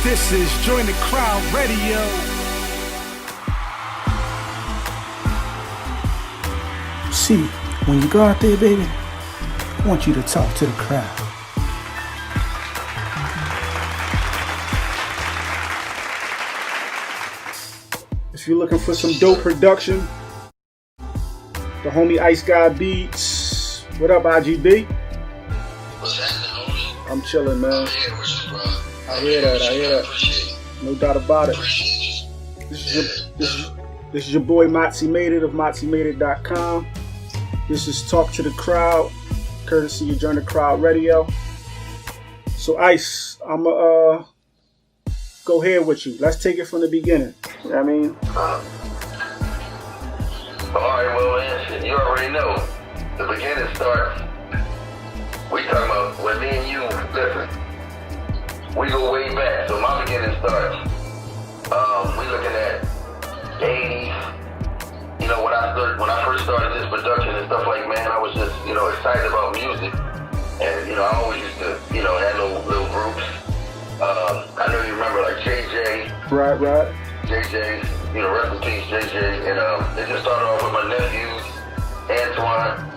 This is JoinDaCrowd Radio. See, when you go out there, baby, I want you to talk to the crowd. If you're looking for some dope production, the homie Ice Gawd Beatz. What up, IGB? What's happening, homie? I'm chilling, man. I'm here with you, bro. I hear that. No doubt about it. Appreciate you. This is your boy MotzyMadeIt of MotzyMadeIt.com. This is Talk to the Crowd, courtesy of JoinDaCrowd Radio. So Ice, I'ma go ahead with you. Let's take it from the beginning. You know what I mean? Alright, well, man, you already know. The beginning starts. We talking about when me and you, listen, we go way back. So my beginning starts. We looking at 80s. You know, when I first started this production and stuff like, man, I was just, excited about music. And, I always used to, have little groups. I know you remember like JJ. Right. JJ, rest in peace, JJ. And it just started off with my nephews, Antoine.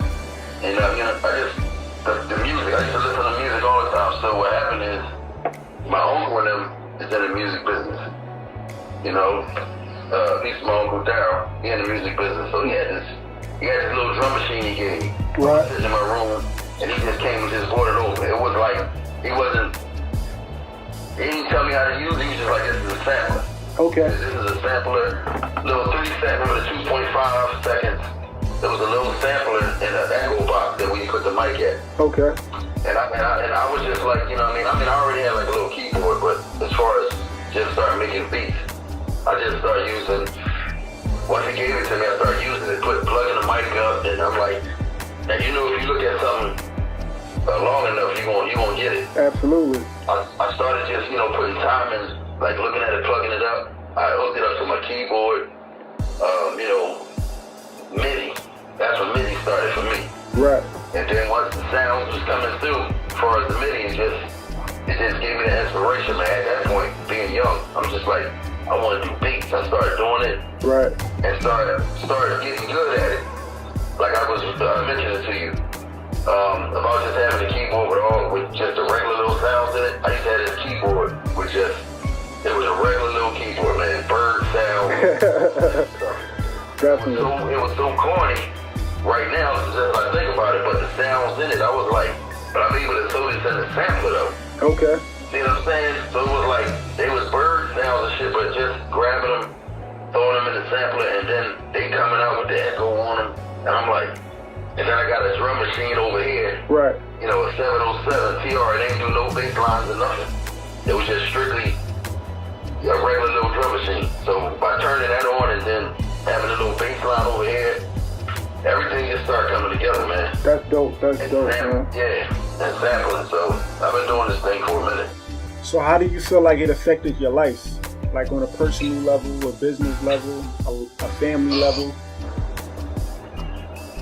And, the music, I used to listen to music all the time. So what happened is, my uncle and them is in the music business. He's my Uncle Daryl. He in the music business. So he had this little drum machine he gave me. Right. I was in my room, and he just came and just brought it over. It was like, he didn't tell me how to use it. He was just like, this is a sampler. Okay. This is a sampler, little 3 seconds, remember the 2.5 seconds? There was a little sampler in an echo box that we put the mic at. Okay. And I was just like, I already had like a little keyboard, but as far as just start making beats, I just started using, once he gave it to me, I started using it, plugging the mic up, and I'm like, and if you look at something long enough, you're gonna get it. Absolutely. I started just, putting time in, like looking at it, plugging it up. I hooked it up to my keyboard, MIDI. That's when MIDI started for me. Right. And then once the sounds was coming through, as far as the MIDI, it just gave me the inspiration, man. At that point, being young, I'm just like, I want to do beats. I started doing it. Right. And started getting good at it. Like I was mentioning to you. About just having a keyboard with just the regular little sounds in it. I used to have this keyboard with it was a regular little keyboard, man. Bird sound. Definitely. It was so corny right now, just as I think about it, but the sounds in it, I was like, but I'm able to throw this in the sampler though. Okay. See what I'm saying? So it was like, they was bird sounds and shit, but just grabbing them, throwing them in the sampler, and then they coming out with the echo on them, and I'm like, and then I got a drum machine over here. Right. A 707 TR, it ain't do no bass lines or nothing. It was just strictly a regular little drum machine. So by turning that on and then having a little bass line over here, everything just started coming together, man. That's dope, man. Yeah, and sampling. So I've been doing this thing for a minute. So how do you feel like it affected your life? Like on a personal level, a business level, a family level?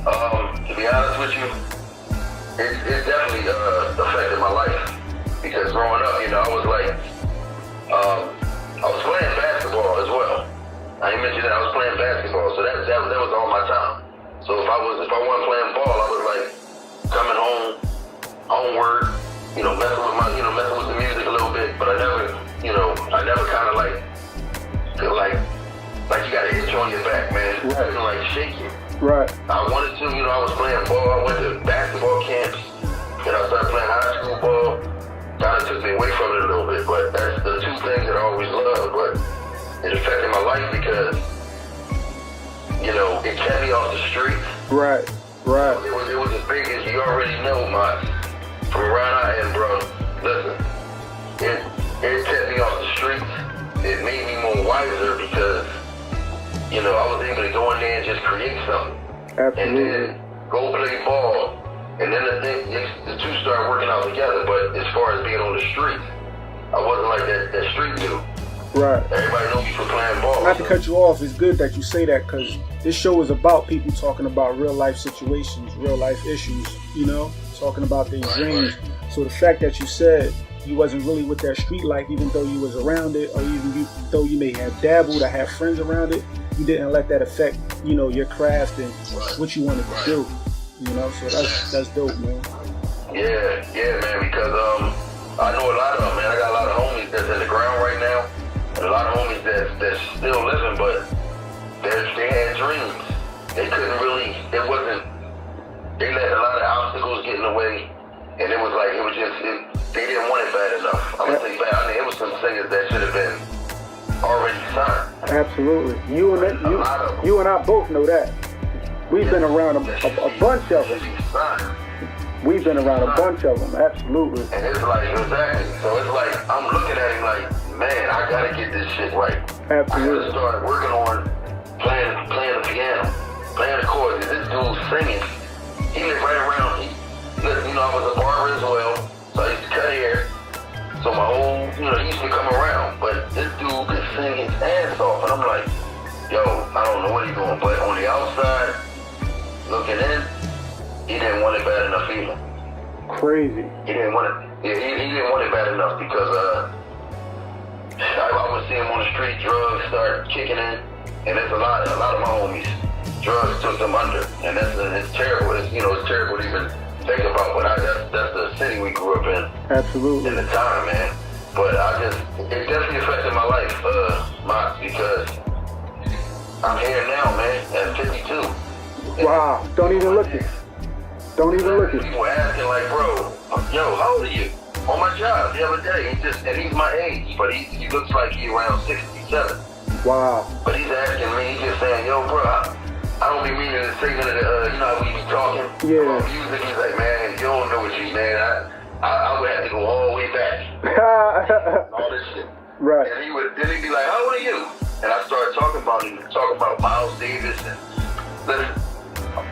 To be honest with you, it definitely affected my life. Because growing up, I was like, I was playing basketball as well. I ain't mentioned that I was playing basketball, so that was all my time. So if I wasn't playing ball, I was like coming home, homework, messing with the music a little bit, but I never kind of like feel like you got an itch on your back, man. It wasn't like shaking. Right. I wanted to, I was playing ball. I went to basketball camps, and I started playing high school ball. Kind of took me away from it a little bit, but that's the two things that I always loved. But it affected my life because, it kept me off the streets. Right. It was as big as you already know, from around I am, bro. Listen, it kept me off the streets. It made me more wiser because, I was able to go in there and just create something. Absolutely. And then go play ball. And then the two started working out together. But as far as being on the street, I wasn't like that street dude. Right. Everybody knows me for playing ball. Not to cut you off, it's good that you say that because this show is about people talking about real life situations, real life issues, talking about their dreams. Right. So the fact that you said you wasn't really with that street life, even though you was around it, or even though you may have dabbled or have friends around it, you didn't let that affect, you know, your craft and what you wanted to do. You know, so that's dope, man. Yeah, man, because I know a lot of them, man. I got a lot of homies that's in the ground right now, and a lot of homies that's still living, but they had dreams. They couldn't really, they let a lot of obstacles get in the way, and it was like, they didn't want it bad enough. I'm gonna say bad, I mean, it was some singers that should have been already signed. Absolutely. You and I both know that. We've been around a bunch of them. We've been around a bunch of them, absolutely. And it's like, exactly. So it's like, I'm looking at him like, man, I gotta get this shit right. Absolutely. I gotta start working on playing the piano, playing the chords. This dude's singing. He lived right around me. You know, I was a barber as well, so I used to cut hair. So my whole, you know, he used to come around, but this dude could sing his ass off. And I'm like, yo, I don't know what he's doing, but on the outside, looking in, he didn't want it bad enough either. Crazy. He didn't want it. Yeah, he didn't want it bad enough because I would see him on the street, drugs start kicking in, and there's a lot of my homies, drugs took them under, and it's terrible. It's terrible to even think about, but that's the city we grew up in. Absolutely. In the time, man. But it definitely affected my life, because I'm here now, man, at 52. Wow, don't even look it. Don't even look it. People were asking like, bro, yo, how old are you? On my job the other day, and he's my age, but he looks like he's around 67. Wow. But he's asking me, he's just saying, yo, bro, I don't be meaning to say none of the, you know how we be talking about music. He's like, man, you don't know what you, man. I would have to go all the way back. All this shit. Right. And he'd be like, how old are you? And I started talking about Miles Davis and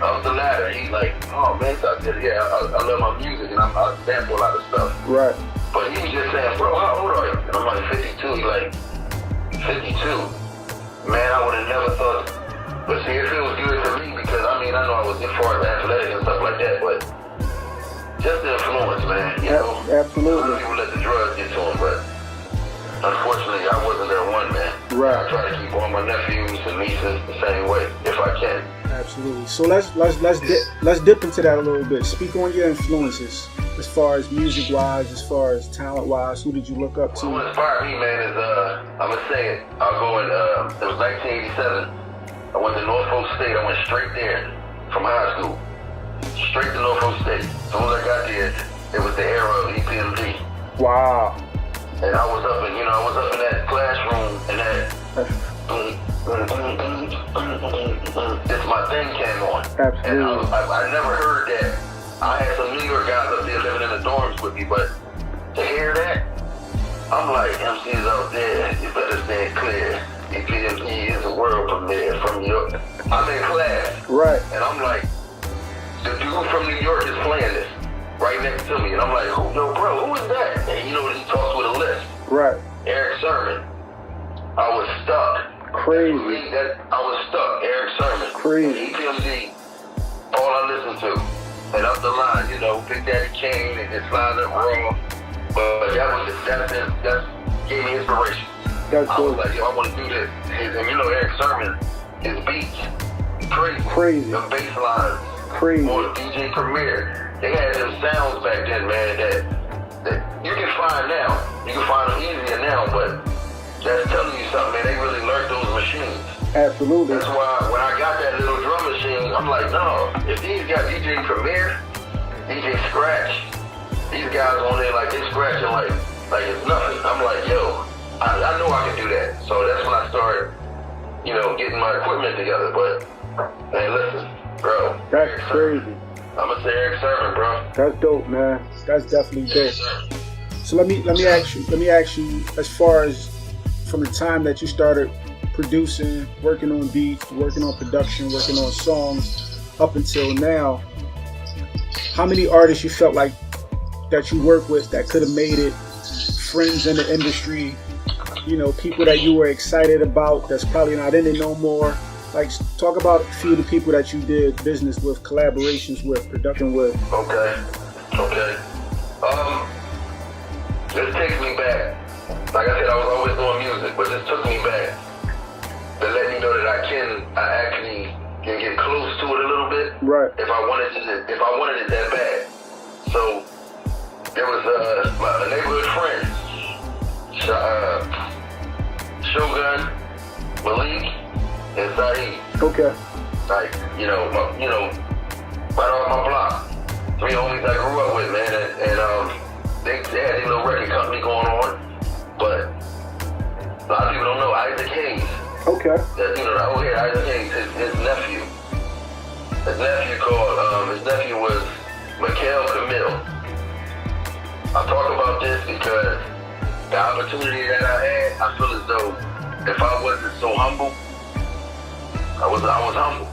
up the ladder. He's like, oh man, so I said, yeah, I love my music and I stand for a lot of stuff. Right. But he was just saying, bro, how old are you? And I'm like, 52. He's like, 52? Man, I would have never thought. But see, it feels good to me because, I mean, I know I was as far as athletic and stuff like that, but just the influence, man, you know? Absolutely. A lot of people let the drugs get to them, but unfortunately, I wasn't there one, man. Right. I try to keep all my nephews and nieces the same way, if I can. Absolutely. So let's dip into that a little bit. Speak on your influences as far as music-wise, as far as talent-wise. Who did you look up to? What inspired me, man, is I'm gonna say it. I'll go in. It was 1987. I went to Norfolk State. I went straight there from high school, straight to Norfolk State. As soon as I got there, it was the era of EMPD. Wow. And I was up in that classroom, and that It's My Thing came on. Absolutely. And I never heard that. I had some New York guys up there living in the dorms with me, but to hear that, I'm like, MCs out there, you better stand clear. EMPD is a world premiere from New York. I'm in class. Right. And I'm like, the dude from New York is playing this right next to me. And I'm like, yo, bro, who is that? And you know, he talks with a list. Right. Eric Sermon. I was stuck. Crazy. I was stuck. Eric Sermon. Crazy. EMPD. All I listened to. And up the line, you know, Big Daddy Kane and his line up raw. But that gave me inspiration. That's I cool. was like, yo, I want to do this. And you know, Eric Sermon, his beats, crazy. The bass lines. Crazy. On DJ Premier. They had them sounds back then, man, that you can find now. You can find them easier now, but that's telling you something, man. They really learned those machines. Absolutely. That's why when I got that little drum machine, I'm like, no, if these got DJ Premier, DJ Scratch, these guys on there, like, they scratching like it's nothing. I'm like, yo, I know I can do that. So that's when I started, you know, getting my equipment together. But, man, listen, bro. That's crazy. I'm gonna say Eric Sermon, bro. That's dope, man. That's definitely dope. So let me ask you, as far as from the time that you started producing, working on beats, working on production, working on songs, up until now, how many artists you felt like that you work with that could have made it, friends in the industry, you know, people that you were excited about that's probably not in it no more? Like, talk about a few of the people that you did business with, collaborations with, production with. Okay. this takes me back. Like I said, I was always doing music, but this took me back to let me know that I actually can get close to it a little bit. Right. If I wanted it that bad. So there was a neighborhood friend, Shogun, Malik, and Saeed. Okay. Like, right off my block. 3 homies I grew up with, man, and they had their little record company going on, but a lot of people don't know Issac Hayes. Okay. Issac Hayes, his nephew. His nephew was Mikhail Camille. I talk about this because the opportunity that I had, I feel as though if I wasn't so humble, I was humble,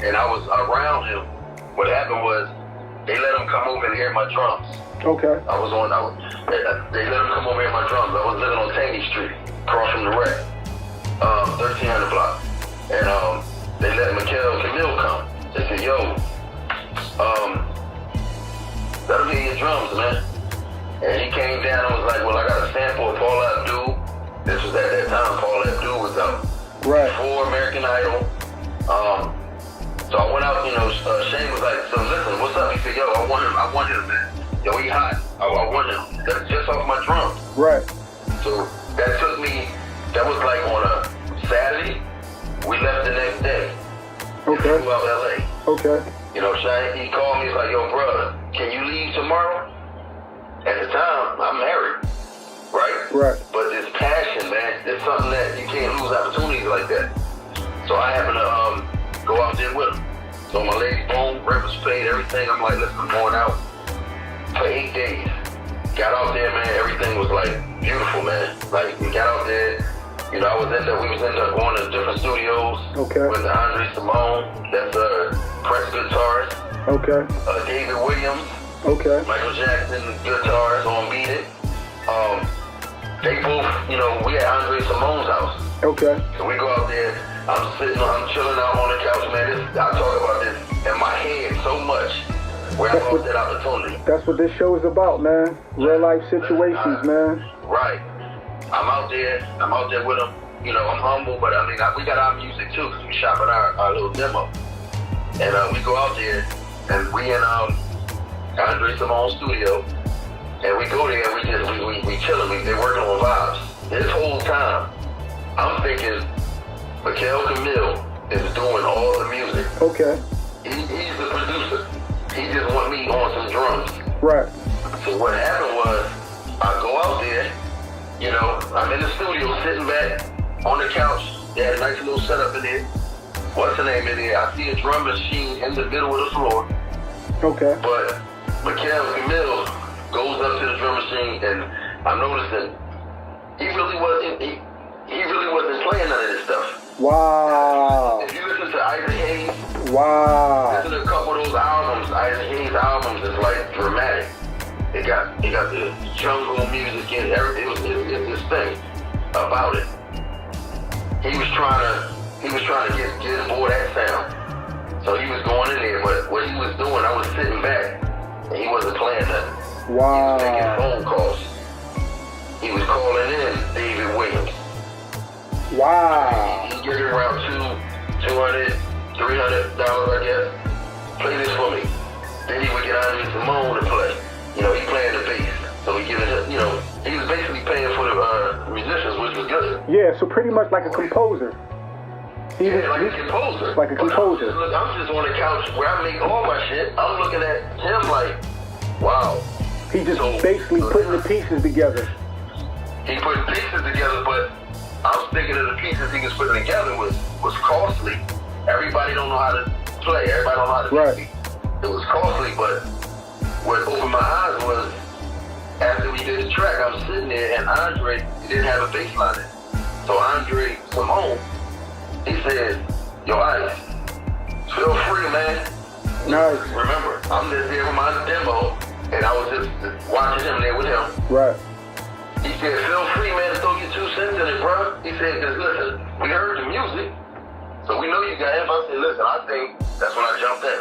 and I was around him. What happened was they let him come over and hear my drums. Okay. They let him come over and hear my drums. I was living on Taney Street, across from the wreck, 1300 block, and they let Mikhail Camille come. They said, "Yo, let him hear your drums, man." And he came down and was like, "Well, I got a sample of Paula Abdul." This was at that time. Paula Abdul was out. Right. Before American Idol. So I went out, Shane was like, "So listen, what's up?" He said, "Yo, I want him, man. Yo, he hot. I want him. That's just off my drums." Right. So that was like on a Saturday. We left the next day. Okay. Flew out LA. Okay. Shane, he called me, he's like, "Yo, brother, can you leave tomorrow?" At the time, I'm married, right? Right. But this passion, man, it's something that you can't lose opportunities like that. So I happen to go out there with him. So my lady, boom, breakfast paid, everything. I'm like, listen, I'm going out for 8 days. Got out there, man, everything was like beautiful, man. Like we got out there, we was end up going to different studios. Okay. With Andre Simone, that's Prince guitarist. Okay. David Williams. Okay. Michael Jackson guitars on Beat It. They both, we at Andre Simone's house. Okay. So we go out there, I'm chilling out on the couch, man. I talk about this in my head so much where I lost that opportunity. That's what this show is about, man. Real life situations, man. Right. I'm out there with them. I'm humble, but we got our music too, because we shop at our little demo. And we go out there, and we in Andre Simone's studio, and we go there and we chilling, they're working on vibes. This whole time, I'm thinking Mikhail Camille is doing all the music. Okay. He's the producer. He just want me on some drums. Right. So what happened was, I go out there, I'm in the studio sitting back on the couch. They had a nice little setup in there. What's the name in there? I see a drum machine in the middle of the floor. Okay. But Mikhail Camille goes up to the drum machine, and I'm noticing he really wasn't playing none of this stuff. Wow. If you listen to Issac Hayes, wow. listen to a couple of those albums, Issac Hayes albums is like dramatic. It got the jungle music in it. It's this thing about it. He was trying to get aboard that sound. So he was going in there, but what he was doing, I was sitting back, and he wasn't playing nothing. Wow. He was making phone calls. He was calling in David Williams. Wow. He gave me around $200, $300, I guess. Play this for me. Then he would get Andre Simone to play. He playing the bass. So he giving him, he was basically paying for the musicians, which was good. Yeah, so pretty much like a composer. Like a composer. Like a composer. I'm just on the couch where I make all my shit. I'm looking at him like, wow. He just basically putting the pieces together. He putting pieces together, but I'm thinking of the pieces he was putting together was costly. Everybody don't know how to play. Everybody don't know how to right. It was costly, but what opened my eyes was after we did the track, I'm sitting there and Andre didn't have a bass line in. So Andre Simone, he said, "Yo, Ice, feel free, man." Nice. Remember, I'm just there with my demo, and I was just watching him there with him. Right. He said, "Feel free, man, to throw your 2 cents in it, bro." He said, "Cause listen, we heard the music, so we know you got him." I said, "Listen, I think," that's when I jumped in.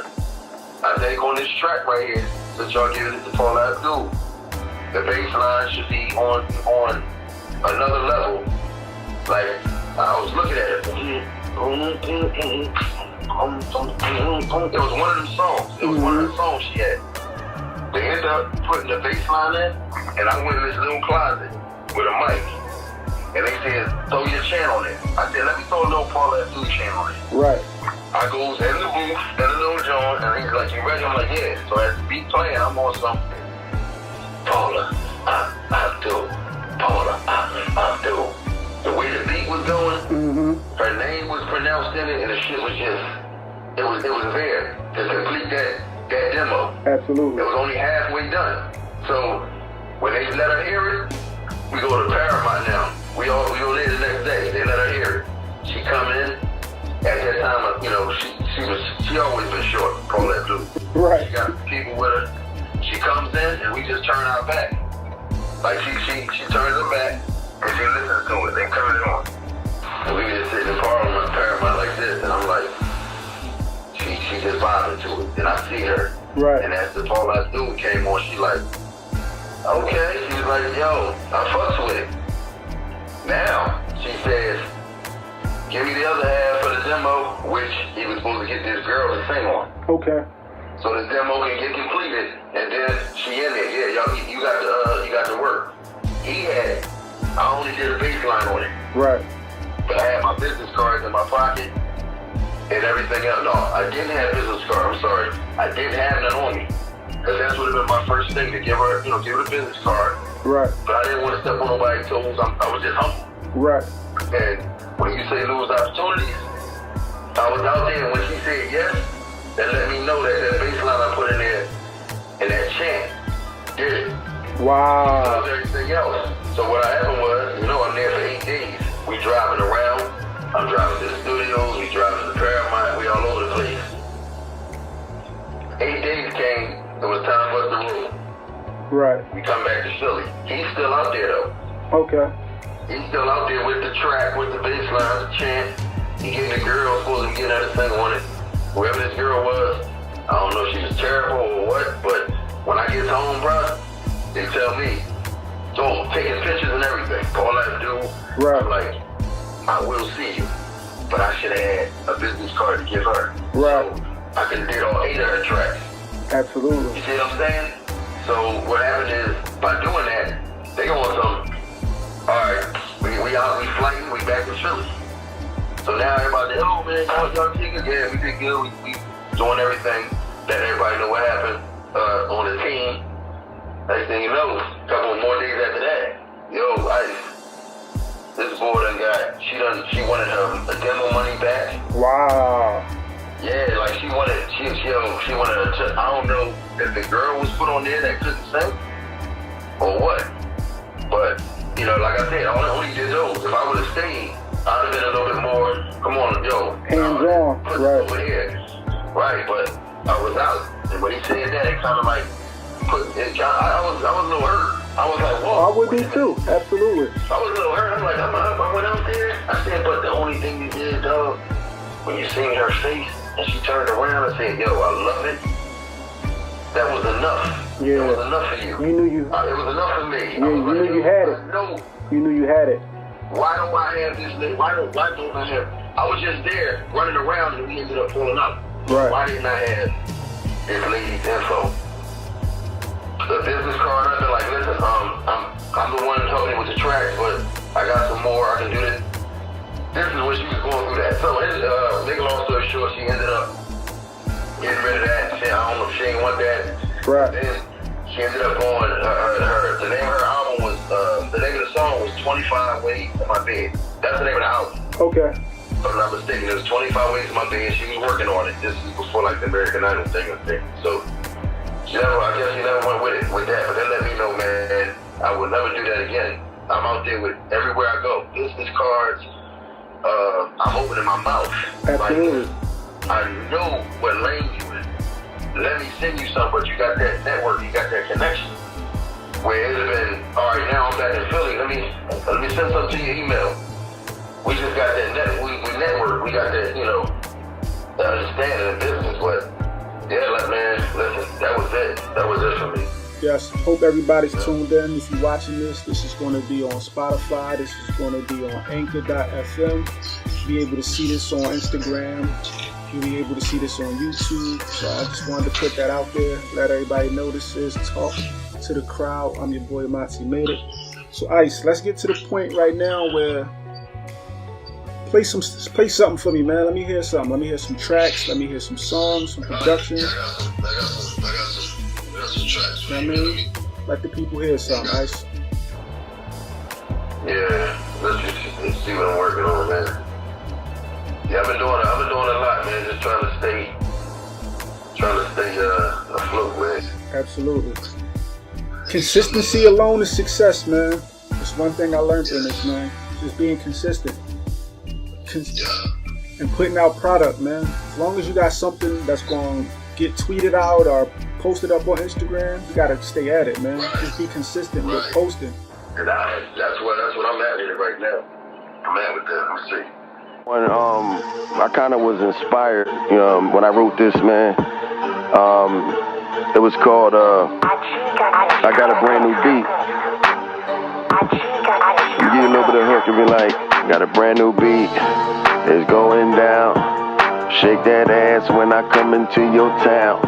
I think on this track right here, since y'all giving it to Paula Abdul, the bass line should be on another level. Like, I was looking at it. It was one of them songs. It was one of the songs she had. They ended up putting the bass line in, and I went in this little closet with a mic. And they said, throw your chant on it. I said, let me throw a little Paula Abdul chant on it. Right. I goes in the booth, in the little joint, and he's like, you ready? I'm like, yeah. So as the beat playing, I'm on something. Paula Abdul. Paula Abdul. The way the beat was going, her name was pronounced in it, and the shit was just, it was there to complete that demo. Absolutely. It was only halfway done. So when they let her hear it, we go to Paramount now. We go there the next day. They let her hear it. She come in. At that time, you know, she always been short, Paula Abdul. Right. She got people with her. She comes in and we just turn our back. Like she turns her back and she listens to it. They turn it on. And we just sit in Paramount like this, and I'm like, she just vibing to it. And I see her. Right. And as the Paula Abdul came on, she like, okay. She was like, yo, I fucks with it. Now, she says, give me the other half of the demo, which he was supposed to get this girl to sing on. Okay. So the demo can get completed, and then she in there. Yeah, y'all, you got to work. I only did a bass line on it. Right. But I had my business cards in my pocket and everything else. No, I didn't have business card. I'm sorry. I didn't have none on me. Because that would have been my first thing, to give her a business card. Right. But I didn't want to step on nobody's toes. I was just humble. Right. And when you say lose opportunities, I was out there, and when she said yes, that let me know that bass line I put in there and that chant did it. Wow. So everything else. So what happened was, I'm there for 8 days. We driving around. I'm driving to the studios. We driving to the Paramount. We all over the place. 8 days came. It was time for us to roll. Right. We come back to Philly. He's still out there though. Okay. He's still out there with the track, with the bass line, the chant. He gave the girl, supposed to get her to sing on it. Whoever this girl was, I don't know if she was terrible or what, but when I get home, bro, they tell me, taking pictures and everything. All I do, right. I'm like, I will see you, but I should have had a business card to give her. Right. So I could have did all 8 of her tracks. Absolutely. You see what I'm saying? So what happened is, by doing that, they go on some, all right, we out, we flighting, we back in Philly. So now everybody, oh man, y'all chicken, yeah, we did good, we doing everything, let everybody know what happened on the team. Next thing you know, a couple more days after that, yo, Ice, this boy she wanted her demo money back. Wow. Yeah, like she wanted I don't know if the girl was put on there that couldn't sing or what. But, like I said, I only did those. If I would have stayed, I'd have been a little bit more, come on, yo. Hands on, put right. Over here. Right, but I was out. And when he said that, it kind of like I was a little hurt. I was like, whoa. I would be too, absolutely. I was a little hurt. I'm like, I went out there. I said, but the only thing you did, dog, when you seen her face, and she turned around and said, yo, I love it. That was enough. Yeah. It was enough for you. You knew you. It was enough for me. Yeah, you knew you had it. No. You knew you had it. Why don't I have this? Why don't I have? I was just there running around and we ended up pulling up. Right. Why didn't I have this lady's info? The business card, I've been like, listen, I'm the one helping with the tracks, but I got some more. I can do this. This is when she was going through that. So, make a long story short, she ended up getting rid of that. I don't know if she didn't want that. Right. Then she ended up on the name of her album was, the name of the song was 25 Ways to My Bed. That's the name of the album. Okay. If I'm not mistaken, it was 25 Ways to My Bed. She was working on it. This is before like the American Idol thing. So, I guess she never went with that. But that let me know, man, I would never do that again. I'm out there with everywhere I go. Business cards. I'm opening my mouth. Absolutely. Like, I know what lane you in. Let me send you something, but you got that network, you got that connection. Where it would have been, all right, now I'm back in Philly. Let me send something to your email. We just got that we network. We got that, that understanding in business. But yeah, man, listen, that was it. That was it for me. Yes, hope everybody's tuned in. If you're watching this is going to be on Spotify. This is going to be on Anchor.fm. You'll be able to see this on Instagram. You'll be able to see this on YouTube. So I just wanted to put that out there. Let everybody know this is Talk to the Crowd. I'm your boy, MotzyMadeIt. So Ice, let's get to the point right now where play something for me, man. Let me hear something. Let me hear some tracks. Let me hear some songs, some production. I got some tracks. You know what I mean? Let the people hear something, Ice. Yeah, let's see what I'm working on, man. Yeah, I've been doing a lot, man. Just trying to stay afloat, man. Absolutely. Consistency alone is success, man. That's one thing I learned in this, man. Just being consistent. And putting out product, man. As long as you got something that's going to get tweeted out or posted up on Instagram, you got to stay at it, man. Right. Just be consistent with posting. And that's what I'm at with it right now. I'm at with that. Let's see. When I kind of was inspired, when I wrote this, man. It was called I Got a Brand New Beat. You get a little bit of hook and be like, got a brand new beat, it's going down. Shake that ass when I come into your town.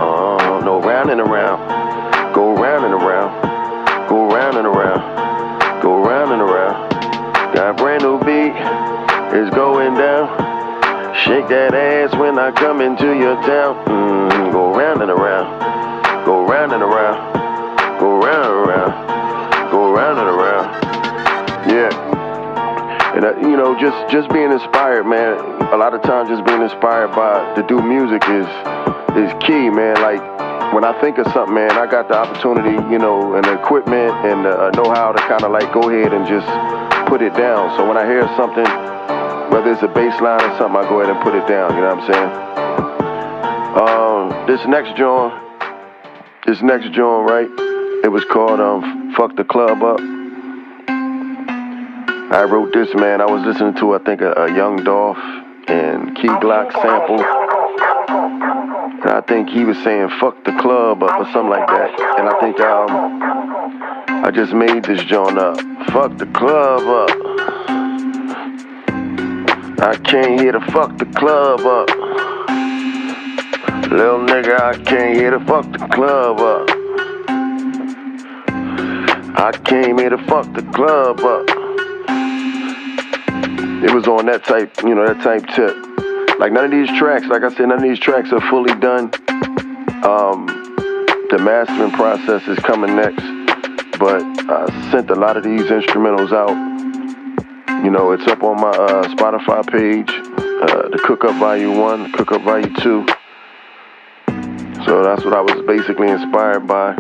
No round and around, go round and around, go round and around, go round and around. Got a brand new beat, it's going down. Shake that ass when I come into your town. Go round and around, go round and around, go round and around, go round and around. Yeah. And just being inspired, man. A lot of times, just being inspired to do music is key, man. Like when I think of something, man, I got the opportunity, and the equipment and the know-how to kind of like go ahead and just put it down. So when I hear something, whether it's a bass line or something, I go ahead and put it down. You know what I'm saying? This next joint, right? It was called "Fuck the Club Up." I wrote this, man. I was listening to, I think, a Young Dolph and Key Glock sample. And I think he was saying, fuck the club up or something like that. And I think I just made this joint up. Fuck the club up. I came here to fuck the club up. Little nigga, I came here to fuck the club up. I came here to fuck the club up. It was on that type tip. Like none of these tracks, like I said, none of these tracks are fully done. The mastering process is coming next. But I sent a lot of these instrumentals out. It's up on my Spotify page. The Cook Up Volume 1, Cook Up Volume 2. So that's what I was basically inspired by.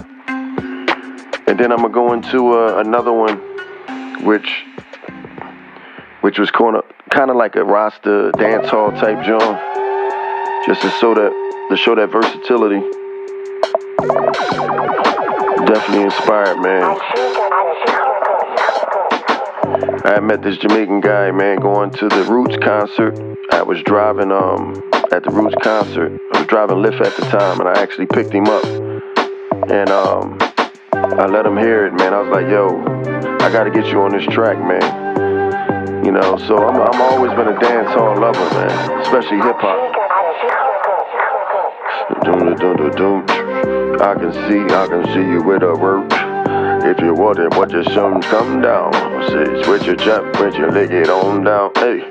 And then I'm going to go into another one, which was kind of like a Rasta dance hall type joint, just to show that versatility. Definitely inspired, man. I had met this Jamaican guy, man, going to the Roots concert. I was driving at the Roots concert. I was driving Lyft at the time, and I actually picked him up. And I let him hear it, man. I was like, yo, I got to get you on this track, man. So I'm always been a dance hall lover, man, especially hip hop. I can see you with a work. If you want it, watch your son come down. Say, switch your jump, switch your leg it on down. Hey,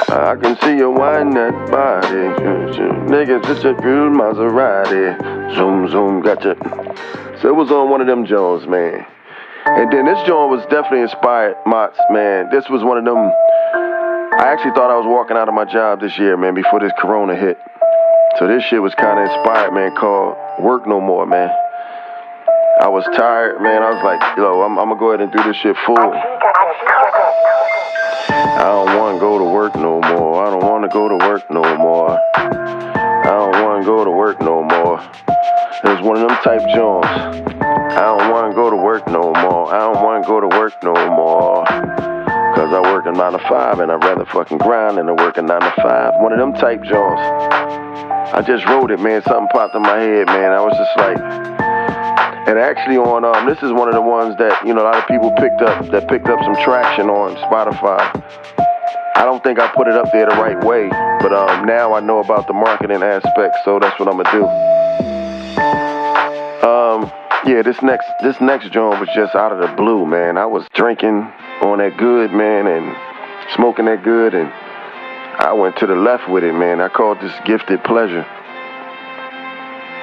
I can see you wind that body. Niggas, it's a good Maserati. Zoom, zoom, gotcha. So it was on one of them Jones, man. And then this joint was definitely inspired, Motz, man. This was one of them. I actually thought I was walking out of my job this year, man, before this corona hit. So this shit was kind of inspired, man, called Work No More, man. I was tired, man. I was like, yo, I'm going to go ahead and do this shit full. I don't want to go to work no more. I don't want to go to work no more. I don't want to go to work no more. It was one of them type joints. I don't want to go to work no more. I don't want to go to work no more. Cause I work a 9 to 5 and I'd rather fucking grind than to work a 9 to 5. One of them type joints. I just wrote it, man. Something popped in my head, man. I was just like, And actually on, this is one of the ones that, you know, a lot of people picked up some traction on Spotify. I don't think I put it up there the right way, but now I know about the marketing aspect, so that's what I'm gonna do. Yeah, this next joint was just out of the blue, man. I was drinking on that good, man, and smoking that good, and I went to the left with it, man. I called this Gifted Pleasure.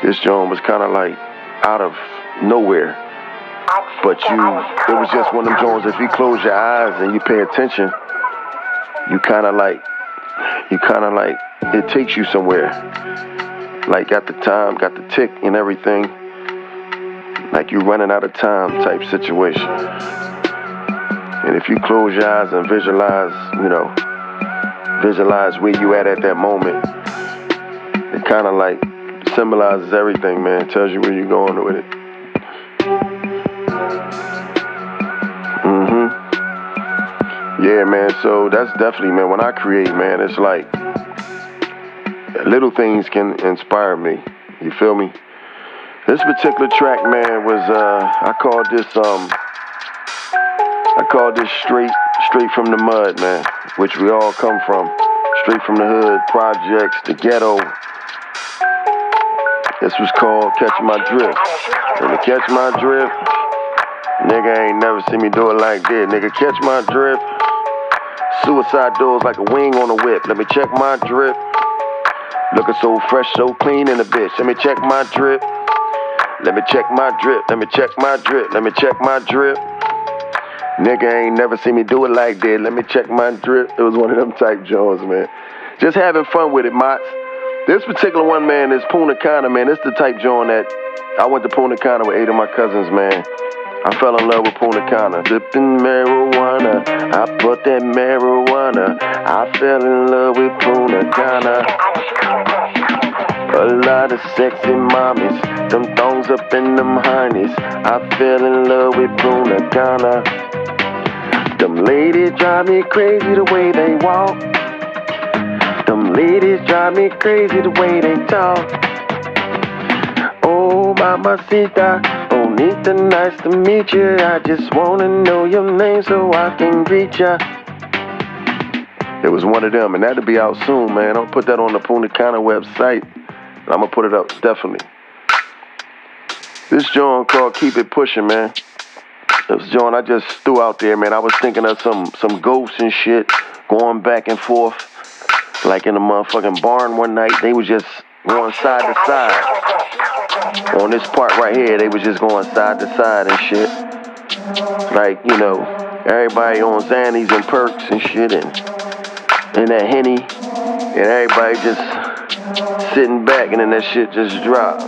This joint was kind of like out of nowhere, but it was just one of them joints. If you close your eyes and you pay attention, you kind of like, it takes you somewhere. Like got the time, got the tick and everything. Like you running out of time type situation. And if you close your eyes and visualize where you at that moment, it kind of like symbolizes everything, man. It tells you where you're going with it. Yeah, man, so that's definitely, man, when I create, man, it's like little things can inspire me. You feel me? This particular track, man, was I called this straight from the mud, man, which we all come from. Straight from the hood, projects, the ghetto. This was called Catch My Drift. Let me catch my drift. Nigga ain't never seen me do it like this. Nigga, catch my drift. Suicide doors like a wing on a whip. Let me check my drip. Looking so fresh, so clean in the bitch. Let me check my drip. Let me check my drip. Let me check my drip. Let me check my drip. Nigga ain't never seen me do it like this. Let me check my drip. It was one of them type Jones, man. Just having fun with it, Motz. This particular one, man, is Punta Cana, man. It's the type John that I went to Punta Cana with 8 of my cousins, man. I fell in love with Punta Cana. Dipping marijuana, I put that marijuana. I fell in love with Punta Cana. A lot of sexy mommies, them thongs up in them heinies. I fell in love with Punta Cana. Them ladies drive me crazy the way they walk. Them ladies drive me crazy the way they talk. Oh, mamacita, bonita, nice to meet you. I just wanna know your name so I can greet ya. It was one of them, and that'll be out soon, man. I'll put that on the Punta Cana website. I'm gonna put it up, definitely. This joint called Keep It Pushing, man. This joint I just threw out there, man. I was thinking of some ghosts and shit going back and forth. Like in a motherfucking barn one night, they was just going side to side. On this part right here, they was just going side to side and shit. Like, you know, everybody on Xannies and Perks and shit and that Henny. And everybody just sitting back and then that shit just drop.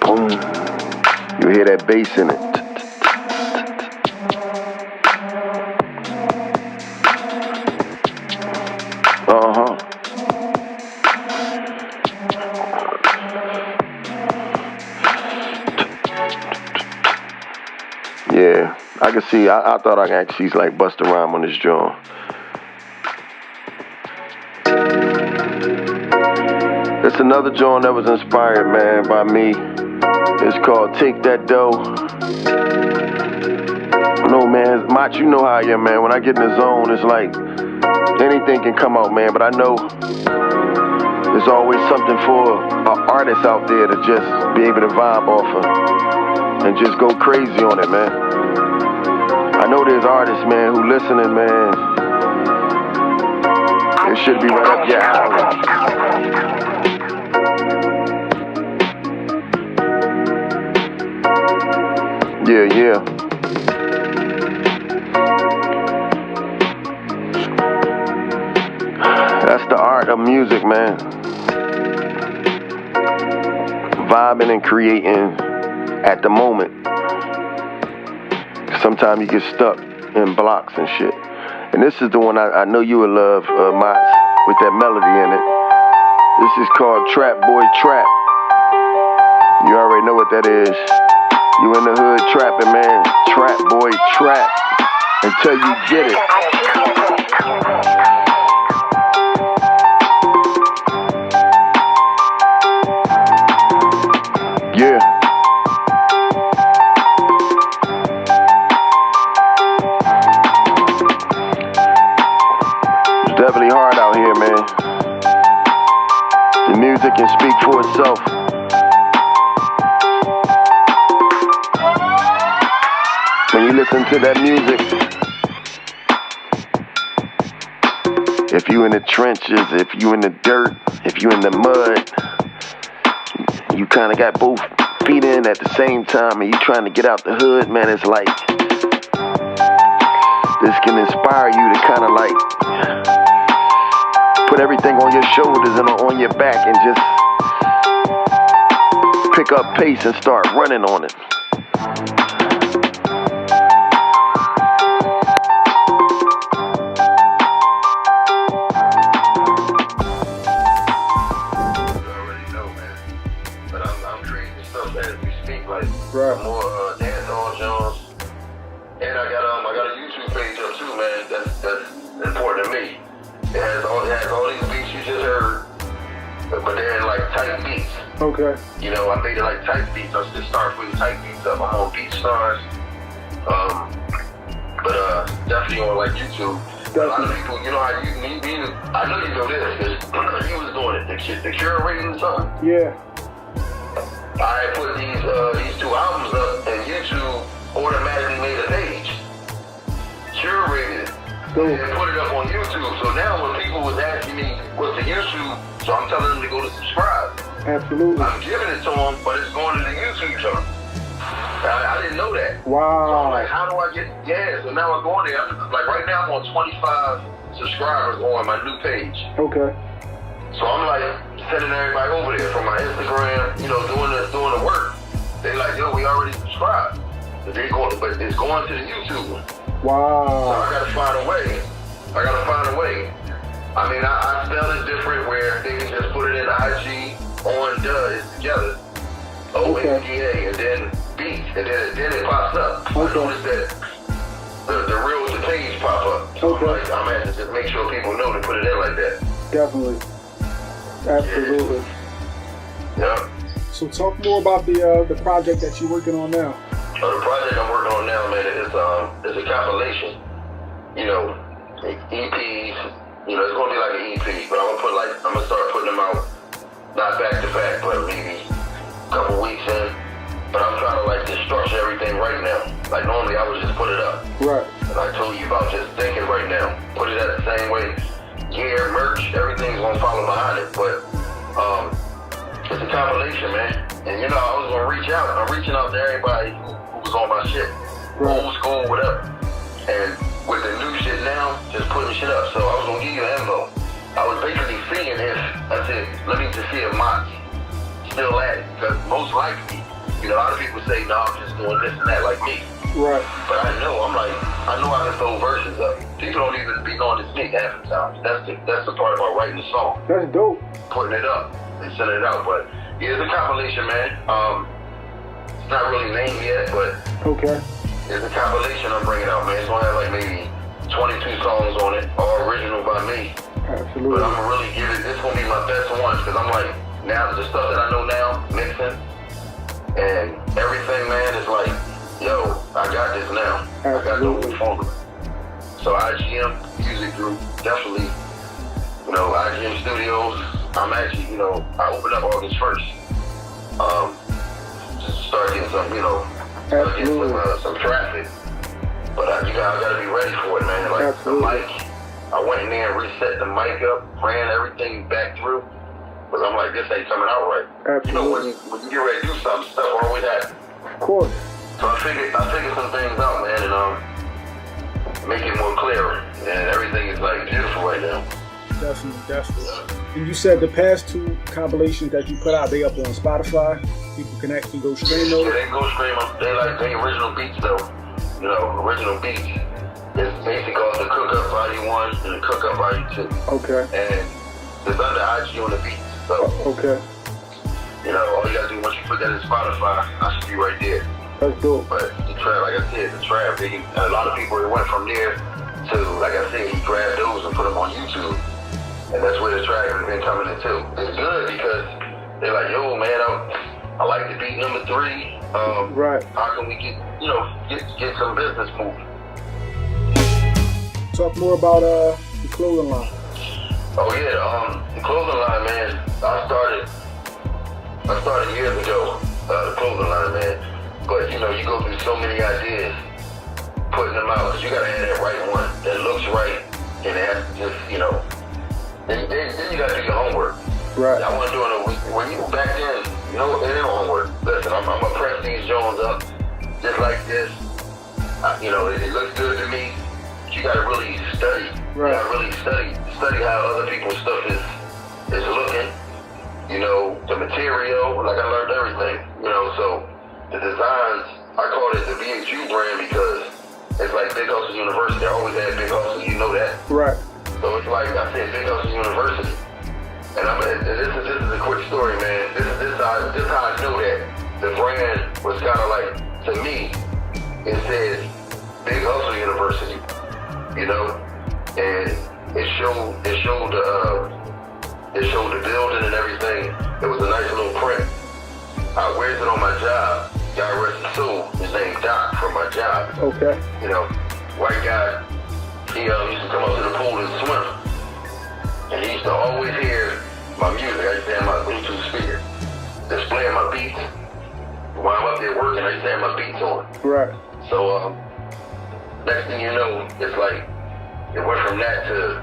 Boom. You hear that bass in it. Yeah, I can see, I thought I could actually like bust a rhyme on this joint. It's another joint that was inspired, man, by me. It's called Take That Dough. No, man, Mott, you know how I am, man. When I get in the zone, it's like anything can come out, man. But I know there's always something for artists out there to just be able to vibe off of and just go crazy on it, man. I know there's artists, man, who listening, man. It should be right up your alley. Yeah. That's the art of music, man. Vibing and creating at the moment. Sometimes you get stuck in blocks and shit. And this is the one I know you would love, Motz, with that melody in it. This is called Trap Boy Trap. You already know what that is. You in the hood trapping, man. Trap boy trap until you get it. Yeah. definitely hard out here, man. The music can speak for itself. When you listen to that music, if you in the trenches, if you in the dirt, if you in the mud, you kind of got both feet in at the same time and you trying to get out the hood, man, it's like, this can inspire you to kind of like put everything on your shoulders and on your back and just pick up pace and start running on it. Right. More dancehall genres, and I got a YouTube page up too, man. That's important to me. It has all these beats you just heard, but they're in like tight beats. Okay. You know, I made it like tight beats. I just start putting tight beats up. I'm on BeatStars, but definitely on like YouTube. A lot of people, you know how you I know you know this because you was doing it. The curating something. Yeah. I put these two albums up, and YouTube automatically made a page, curated it, and put it up on YouTube. So now when people was asking me what's the YouTube, so I'm telling them to go to subscribe. Absolutely. I'm giving it to them, but it's going to the YouTube channel. I didn't know that. Wow. So I'm like, how do I get? Yeah. So now I'm going there. Like right now, I'm on 25 subscribers on my new page. Okay. So I'm like sending everybody over there from my Instagram, you know, doing the work. They like, yo, we already subscribed. But it's going to the YouTube one. Wow. So I gotta find a way. I mean, I spelled it different where they can just put it in IG on it's together. OMDA and then Beats, and then it pops up. Okay. I noticed that the real the page pop up. So Okay. I'm gonna have to just make sure people know to put it in like that. Definitely. Absolutely. Yeah. So talk more about the project that you're working on now. The project I'm working on now, man, is a compilation. You know, EPs. You know, it's gonna be like an EP, but I'm gonna start putting them out not back to back, but maybe a couple weeks in. But I'm trying to like just structure everything right now. Like normally I would just put it up. Right. And I told you about just thinking right now. Put it at the same way. Gear, merch, everything's gonna follow behind it. But it's a compilation, man. And you know, I was gonna reach out. I'm reaching out to everybody who was on my shit. Right. Old school, whatever. And with the new shit now, just putting shit up. So I was gonna give you an info. I was basically seeing if, I said, let me just see if Motz still at it. Because most likely, you know, a lot of people say, no, I'm just doing this and that like me. Right. But I know I can throw verses up. People don't even be knowing it's me half the time. That's the part about writing the song. That's dope. Putting it up and sending it out. But yeah, it's a compilation, man. It's not really named yet, but okay. It's a compilation I'm bringing out, man. It's gonna have like maybe 22 songs on it, all original by me. Absolutely. But I'm gonna really give it. This gonna be my best one because I'm like now the stuff that I know now, mixing and everything, man, is like, yo, I got this now. Absolutely. I got the whole formula. So IGM Music Group, definitely, you know, IGM Studios. I'm actually, you know, I opened up August 1st. Just start getting some, you know, some traffic. But I gotta be ready for it, man. Like Absolutely. the mic, I went in there and reset the mic up, ran everything back through. Because I'm like, this ain't coming out right. Absolutely. You know, when you get ready to do something, stuff always happens. Of course. So I figured some things out, man, and make it more clearer. And everything is like beautiful right now. Definitely. And you said the past two compilations that you put out, they up on Spotify. People can actually go stream those. Yeah, they go stream them. They original beats though. You know, original beats. It's basically called the Cook Up Volume 1 and the Cook Up Volume 2. Okay. And it's under IG on the beats. So, okay. You know, all you gotta do once you put that in Spotify, I should be right there. That's dope. But the trap, like I said, a lot of people that went from there to, like I said, he grabbed those and put them on YouTube. And that's where the track has been coming in too. It's good because they're like, yo, man, I like to beat number 3. Right. How can we get some business moving? Talk more about the clothing line. Oh yeah, the clothing line, man. I started years ago, the clothing line, man. But you know, you go through so many ideas, putting them out, because you gotta have that right one that looks right, and it has to just, you know, then you gotta do your homework. Right. I wasn't doing it when you back then, you know, it ain't homework. Listen, I'm gonna press these Jones up just like this. You know, it looks good to me. You gotta really study. Right. You gotta really study how other people's stuff is looking. You know, the material, like I learned everything. You know, so the designs, I call it the BHU brand because it's like Big Hustle University. I always had Big Hustle, you know that. Right. So it's like I said, Big Hustle University. And this is a quick story, man. This is how I knew that the brand was kind of like, to me, it says Big Hustle University, you know, and it showed the building and everything. It was a nice little print. I wears it on my job. God rest his soul. His name's Doc from my job. Okay. You know, white guy. He used to come up to the pool and swim. And he used to always hear my music. I used to have my Bluetooth speaker displaying my beats. While I'm up there working, I used to have my beats on. Right. So, next thing you know, it's like, it went from that to,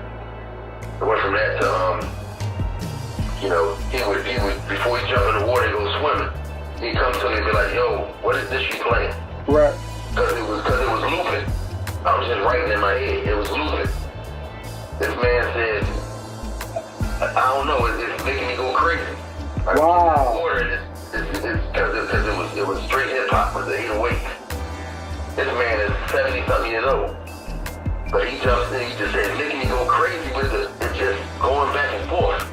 you know, he would, before he jumped in the water and go swimming, he'd come to me and be like, yo, what is this you playing? Right. Cause it was looping. I was just writing in my head, it was looping. This man said, I don't know, it's making me go crazy. Wow. Because it was straight hip hop with the 808. This man is 70-something years old. But he jumps in, he just said, making me go crazy with it just going back and forth.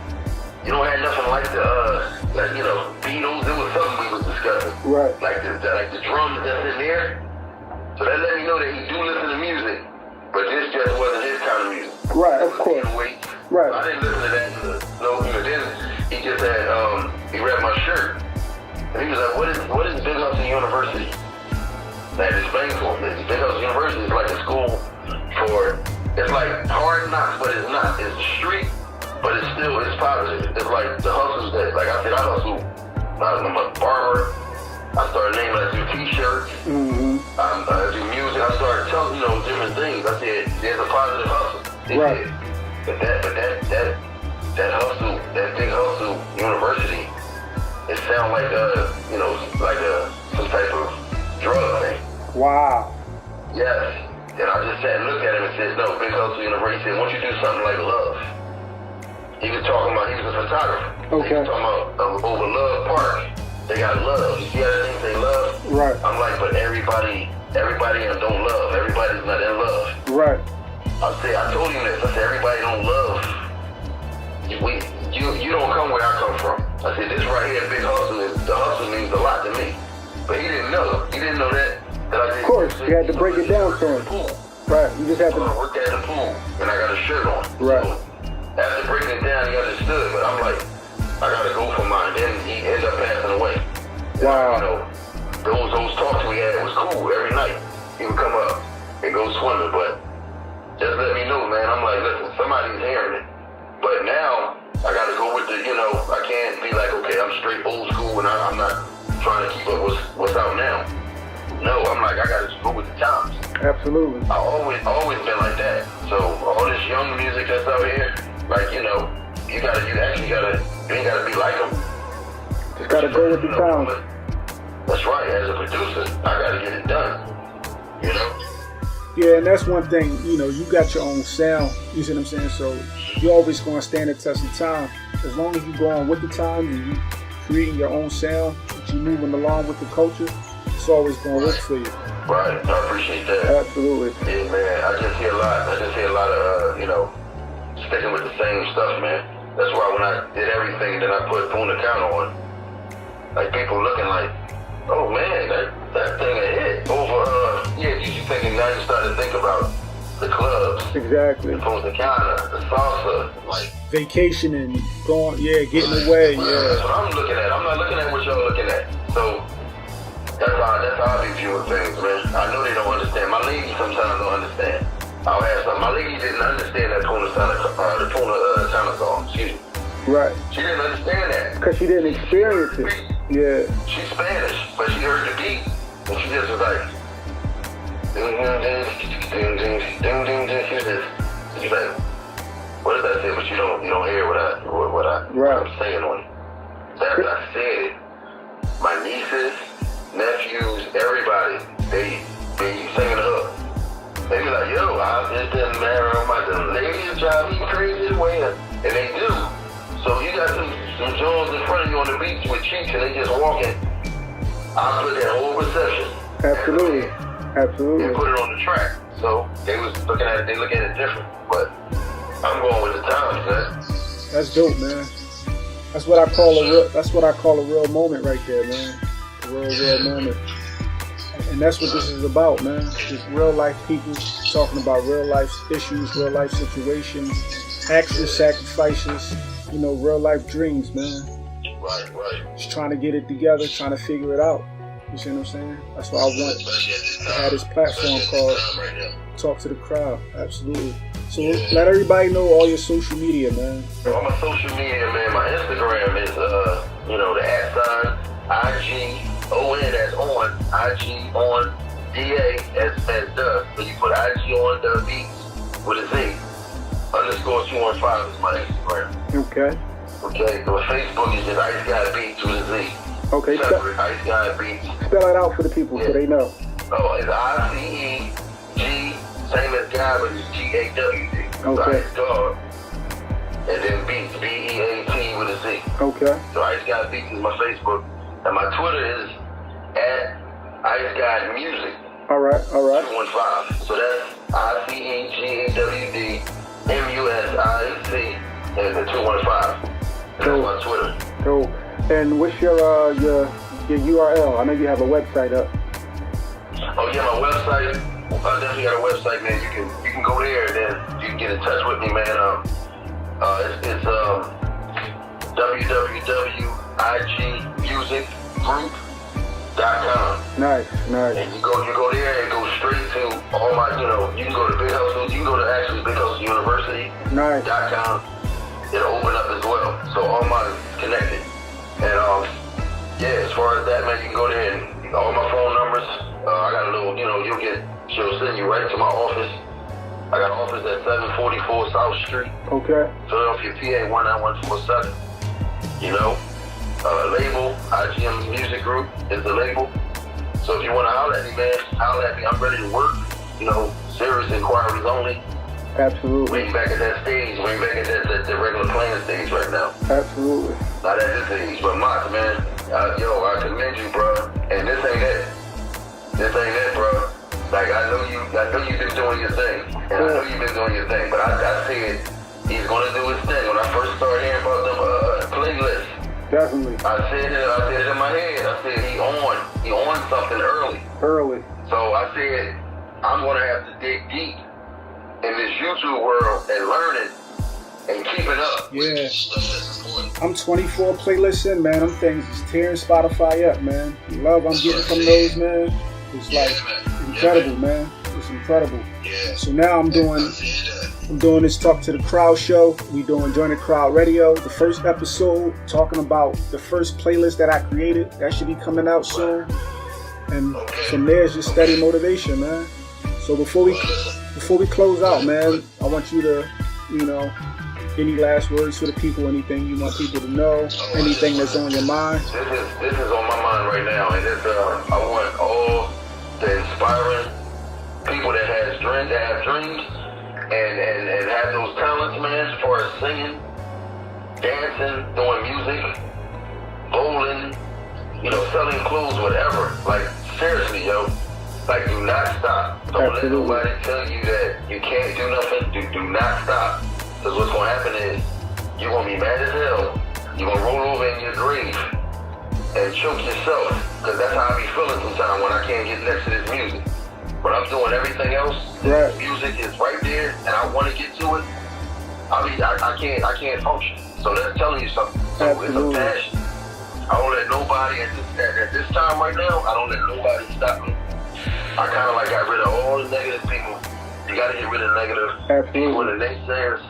You don't have nothing like the, like, you know, Beatles, it was something we was discussing. Right. Like the drums that's in there. So that let me know that he do listen to music, but this just wasn't his kind of music. Right, of course. Right. I didn't listen to that. But then he just had, he read my shirt. And he was like, what is Big Hustle University? And I explained to him, Big Hustle University is like a school for, it's like hard knocks, but it's not. It's the street, but it's positive. It's like the hustles that, like I said, I hustle. I'm a barber. I started naming, I do t-shirts. Mm-hmm. I do music. I started telling, you know, different things. I said, there's a positive hustle. Right. But that hustle, that Big Hustle University, it sounds like you know, like some type of drug thing. Wow. Yes. And I just sat and looked at him and said, no, Big Hustle University. He said, once you do something like love. He was talking about, he was a photographer. Okay. He was talking about over Love Park. They got love. You see how the things they love? Right. I'm like, but everybody don't love. Everybody's not in love. Right. I told him this. I said, everybody don't love. You don't come where I come from. I said, this right here, Big Hustle, the hustle means a lot to me. But he didn't know. He didn't know that. Of course, you had to break it down for him. Right. You just had to. I worked at the pool, and I got a shirt on. Right. So after breaking it down, he understood. But I'm like, I gotta go for mine. Then he ended up passing away. Wow. You know, those talks we had was cool every night. He would come up and go swimming, but just let me know, man. I'm like, listen, somebody's hearing it. But now I gotta go with the, you know, I can't be like, okay, I'm straight old school and I'm not trying to keep up what's out now. No, I'm like, I gotta just go with the times. Absolutely. I always been like that. So all this young music that's out here, like, you know, you ain't gotta be like them. Just gotta go with the times. That's right. As a producer, I gotta get it done. You know. Yeah, and that's one thing, you know, you got your own sound, you see what I'm saying? So you're always going to stand the test of time. As long as you're going with the time and you creating your own sound, that you're moving along with the culture, it's always going to work for you. Right, I appreciate that. Absolutely. Yeah, man, I just hear a lot of, you know, sticking with the same stuff, man. That's why when I did everything that I put Boone Account on, like people looking like, oh man, that thing a hit over, you thinking now you start to think about the clubs. Exactly. The Punta Cana, the salsa, like. Vacationing, going, getting away, That's what I'm looking at. I'm not looking at what y'all looking at. So, that's how I be viewing things, man. I know they don't understand. My ladies sometimes don't understand. I'll have something. My lady didn't understand that Tuna Tana song. Excuse me. Right. She didn't understand that. Because she didn't experience it. Yeah. She's Spanish, but she heard the beat, and she just was like, ding, ding, ding, ding, ding, ding, ding, ding. She's like, what did I say? But you don't hear what I'm saying on it. After I said it, my nieces, nephews, everybody, they singing the hook. They be like, yo, I just didn't marry my ladies drive me crazy as well. And they do. So you got some Jones in front of you on the beach with cheeks and they just walking. I put that whole reception. Absolutely. Absolutely. And put it on the track. So they look at it different. But I'm going with the times, man. That's dope, man. That's what I call a real moment right there, man. A real moment. And that's what this is about, man. Just real life people talking about real life issues, real life situations, actual sacrifices, real life dreams, man. Right. Just trying to get it together, trying to figure it out. You see what I'm saying? That's why I want to have this platform called Talk to the Crowd. Absolutely. So let everybody know all your social media, man. All my social media, man. My Instagram is, the @ IGON, that's on, IG on, DA as the. So you put IG on the Beats with a Z. _215 is my Instagram. Okay. So Facebook is just Ice Gawd Beatz with a Z. Okay. Separate, Ice Gawd Beatz. Spell it out for the people so they know. Oh, it's ICEG, same as God, but it's GAWD. Okay. Ice Gawd. And then Beatz, BEAT with a Z. Okay. So Ice Gawd Beatz is my Facebook. And my Twitter is @Ice Gawd Music. All right. 215. So that's ICEGAWD MUSIC and the 215. That's my Twitter. Cool. And what's your URL? I know you have a website up. Oh yeah, my website. I definitely got a website, man. You can go there and then you can get in touch with me, man. It's www.igmusicgroup.com. Nice. And you go there and go straight to all my, you can go to Big Hustle, you can go to actually Big Hustle University. Nice. .com. It'll open up as well. So all mine is connected. And as far as that, man, you can go there and all my phone numbers. I got a little, she'll send you right to my office. I got an office at 744 South Street. Okay. Philadelphia, PA 19147. Label, IGM Music Group is the label. So if you want to holler at me, man, holler at me. I'm ready to work. Serious inquiries only. Absolutely. We ain't back at that stage. We ain't back at the regular playing stage right now. Absolutely. Not at this age, but Motz, man, I commend you, bro. And this ain't it. Bro. Like I know you've been doing your thing, and I know you've been doing your thing. But I said he's gonna do his thing when I first started hearing about them playlists. Definitely. I said it in my head. I said he on something early. So I said I'm gonna have to dig deep in this YouTube world and learn it and keep it up. Yeah. I'm 24 playlists in, man. Them things is tearing Spotify up, man. The love I'm getting from those, man, it's like incredible, man. It's incredible. Yeah. So now I'm doing this Talk to the Crowd show. We doing JoinDaCrowd Radio. The first episode talking about the first playlist that I created. That should be coming out soon. And from there it's just steady motivation, man. So before we close out, man, I want you to, any last words for the people, anything you want people to know, anything that's on your mind. This is on my mind right now, and I want all the inspiring people that have dreams and have those talents, man, as far as singing, dancing, doing music, bowling, selling clothes, whatever. Like, seriously, yo. Like, do not stop. Don't let nobody tell you that you can't do nothing. Do not stop. Because what's going to happen is you're going to be mad as hell. You're going to roll over in your grave and choke yourself. Because that's how I be feeling sometimes when I can't get next to this music. But I'm doing everything else. This music is right there, and I want to get to it. I can't function. So that's telling you something. So it's a passion. I don't let nobody at this time right now. I don't let nobody stop me. I kind of got rid of all the negative people You got to get rid of negative people and the naysayers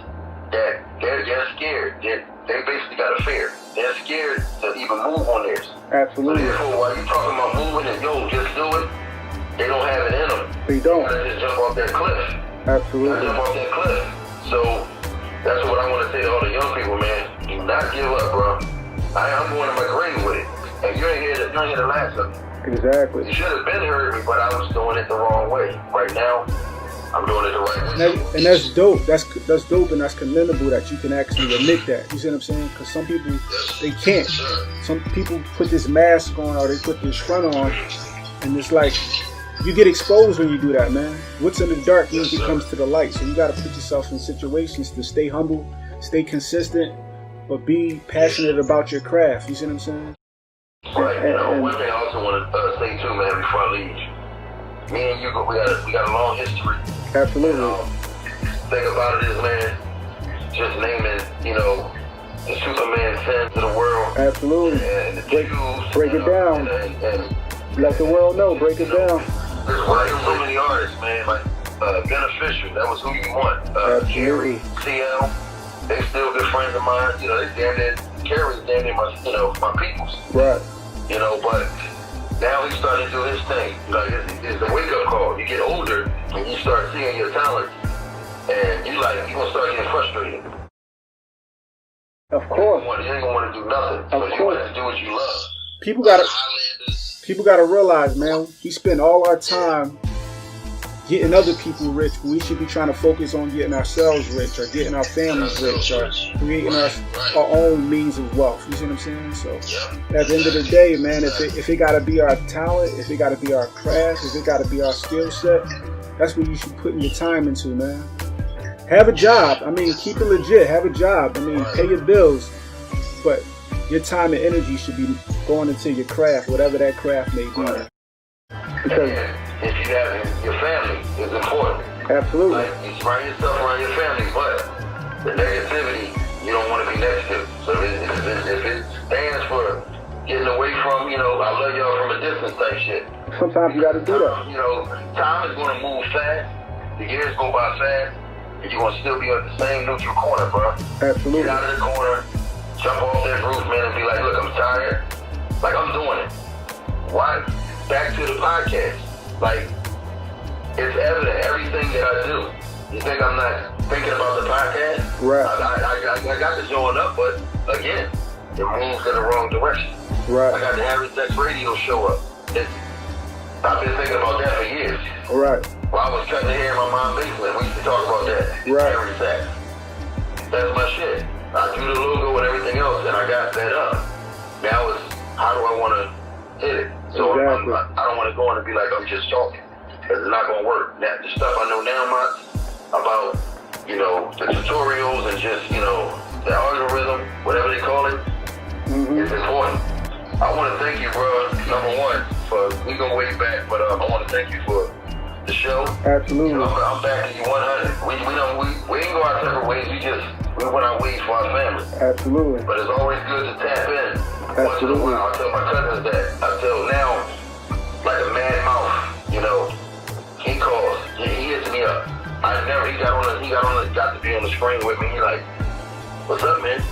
that they're scared. They basically got a fear. They're scared to even move on theirs. Absolutely. So therefore, while you talking about moving and just do it, they don't have it in them. They don't. You gotta just jump off that cliff. Absolutely. Jump off that cliff. So that's what I want to say to all the young people, man. Do not give up, bro. I'm going to my grave with it. And you ain't here to last of me. Exactly. You should have been heard me, but I was doing it the wrong way. Right now, I'm doing it the right way. And that's dope. That's dope, and that's commendable that you can actually admit that. You see what I'm saying? Because some people, they can't. Some people put this mask on or they put this front on, and it's like, you get exposed when you do that, man. What's in the dark usually comes to the light. So you got to put yourself in situations to stay humble, stay consistent, but be passionate about your craft. You see what I'm saying? Right. And one thing I also want to say too, man, before I leave. Me and you, we got a long history. Absolutely. Thing about it is, man, just naming, the Superman sins of the world. Absolutely. And the Jews. Break it down. And let the world know. Break it down. There's so many artists, man. Like Beneficial, that was who you want. Jerry, CL, they still good friends of mine. They damn near Carrie's damn near my peoples. Right. But now he's starting to do his thing. It's a wake up call. You get older and you start seeing your talent, and you're gonna start getting frustrated. Of course. You ain't gonna want to do nothing. Of you course. want to do what you love. People gotta realize, man, we spend all our time getting other people rich, but we should be trying to focus on getting ourselves rich or getting our families rich or creating our own means of wealth. You see what I'm saying? So at the end of the day, man, if it gotta be our talent, if it gotta be our craft, if it gotta be our skill set, that's what you should put your time into, man. Have a job. I mean, keep it legit. Have a job. I mean, pay your bills, but your time and energy should be going into your craft, whatever that craft may be. Because if you have your family is important. Absolutely. You surround yourself around your family, but the negativity you don't want to be next to. So if it stands for getting away from, I love y'all from a distance type shit. Sometimes you got to do that. Time is going to move fast. The years go by fast, and you're going to still be at the same neutral corner, bro. Absolutely. Get out of the corner, jump off that roof, man, and be like, look, I'm tired. Like, I'm doing it. Why? Back to the podcast. It's evident, everything that I do. You think I'm not thinking about the podcast? Right. I got to join up, but again, it moves in the wrong direction. Right. I got to have Issac Radio show up. I've been thinking about that for years. Right. While I was cutting hair in my mom's basement, we used to talk about that. Right. That's my shit. I drew the logo and everything else, and I got that up. Now it's, how do I want to hit it? So exactly. I don't want to go in and be like, I'm just talking. Because it's not going to work. Now, the stuff I know now, about, the tutorials and just, the algorithm, whatever they call it, it's important. I want to thank you, bro, number one, we go way back, but I want to thank you for the show. Absolutely. I'm backing you 100. We ain't go our separate ways, we went our ways for our family. Absolutely. But it's always good to tap in. Absolutely. Once in a while. I tell my cousins that. I tell now, like a mad mouth, he calls, he hits me up. He got to be on the screen with me. He like, what's up, man?